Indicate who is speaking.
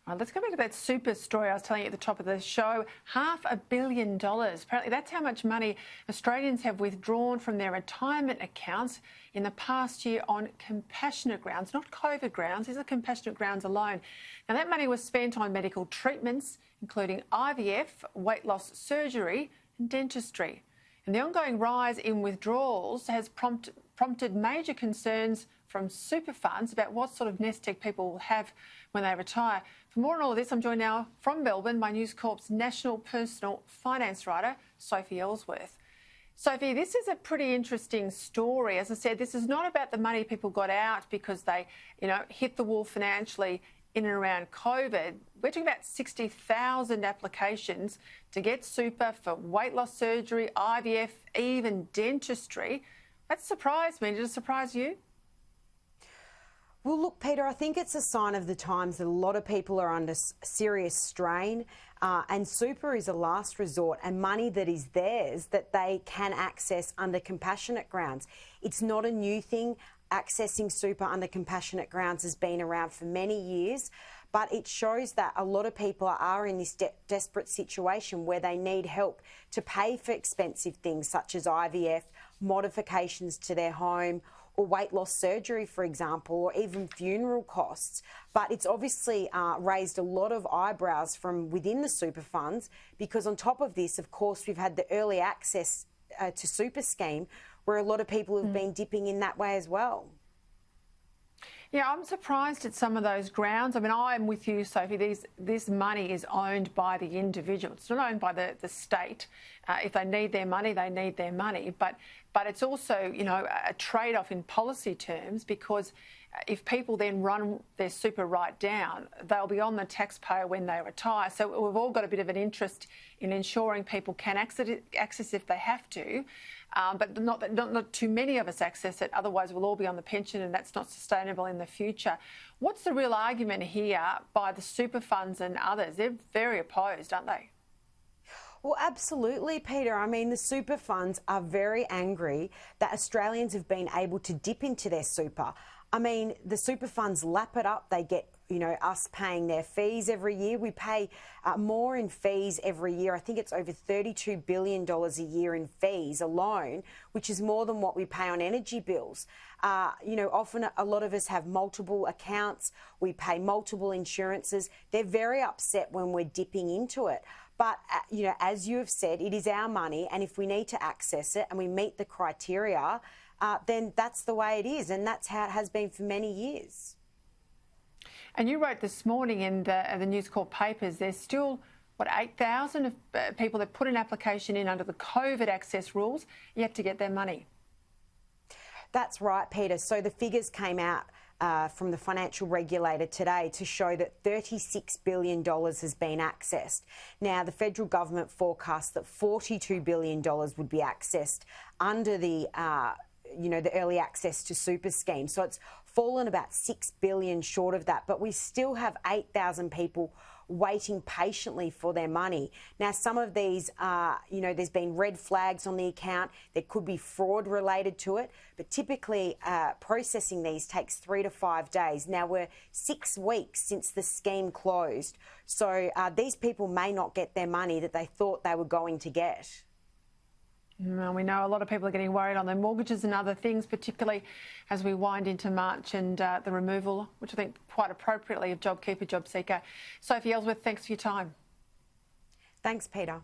Speaker 1: Let's go back to that super story I was telling you at the top of the show. $500 million. Apparently that's how much money Australians have withdrawn from their retirement accounts in the past year on compassionate grounds, not COVID grounds. These are compassionate grounds alone. Now, that money was spent on medical treatments, including IVF, weight loss surgery and dentistry. And the ongoing rise in withdrawals has prompted major concerns from super funds about what sort of nest egg people will have when they retire. For more on all of this, I'm joined now from Melbourne by News Corp's national personal finance writer, Sophie Elsworth. Sophie, this is a pretty interesting story. As I said, this is not about the money people got out because they, hit the wall financially in and around COVID. We're talking about 60,000 applications to get super for weight loss surgery, IVF, even dentistry. That surprised me. Did it surprise you?
Speaker 2: Well, look, Peter, I think it's a sign of the times that a lot of people are under serious strain, and super is a last resort and money that is theirs that they can access under compassionate grounds. It's not a new thing. Accessing super under compassionate grounds has been around for many years, but it shows that a lot of people are in this desperate situation where they need help to pay for expensive things such as IVF, modifications to their home, or weight loss surgery, for example, or even funeral costs. But it's obviously raised a lot of eyebrows from within the super funds because on top of this, of course, we've had the early access to super scheme where a lot of people have been dipping in that way as well.
Speaker 1: Yeah, I'm surprised at some of those grounds. I mean, I'm with you, Sophie. This money is owned by the individual. It's not owned by the state. If they need their money, they need their money. But it's also, a trade-off in policy terms because if people then run their super right down, they'll be on the taxpayer when they retire. So we've all got a bit of an interest in ensuring people can access if they have to, but not too many of us access it. Otherwise, we'll all be on the pension and that's not sustainable in the future. What's the real argument here by the super funds and others? They're very opposed, aren't they?
Speaker 2: Well, absolutely, Peter. I mean, the super funds are very angry that Australians have been able to dip into their super. I mean, the super funds lap it up. They get, us paying their fees every year. We pay more in fees every year. I think it's over $32 billion a year in fees alone, which is more than what we pay on energy bills. Often a lot of us have multiple accounts. We pay multiple insurances. They're very upset when we're dipping into it. But, as you have said, it is our money, and if we need to access it and we meet the criteria, then that's the way it is, and that's how it has been for many years.
Speaker 1: And you wrote this morning in the News Corp papers, there's still, 8,000 people that put an application in under the COVID access rules yet to get their money.
Speaker 2: That's right, Peter. So the figures came out from the financial regulator today to show that $36 billion has been accessed. Now, the federal government forecast that $42 billion would be accessed under the the early access to super scheme. So it's fallen about $6 billion short of that, but we still have 8,000 people waiting patiently for their money. Now, some of these, there's been red flags on the account. There could be fraud related to it, but typically processing these takes 3 to 5 days. Now, we're 6 weeks since the scheme closed, so these people may not get their money that they thought they were going to get.
Speaker 1: Well, we know a lot of people are getting worried on their mortgages and other things, particularly as we wind into March and the removal, which I think quite appropriately, of JobKeeper, JobSeeker. Sophie Elsworth, thanks for your time.
Speaker 2: Thanks, Peter.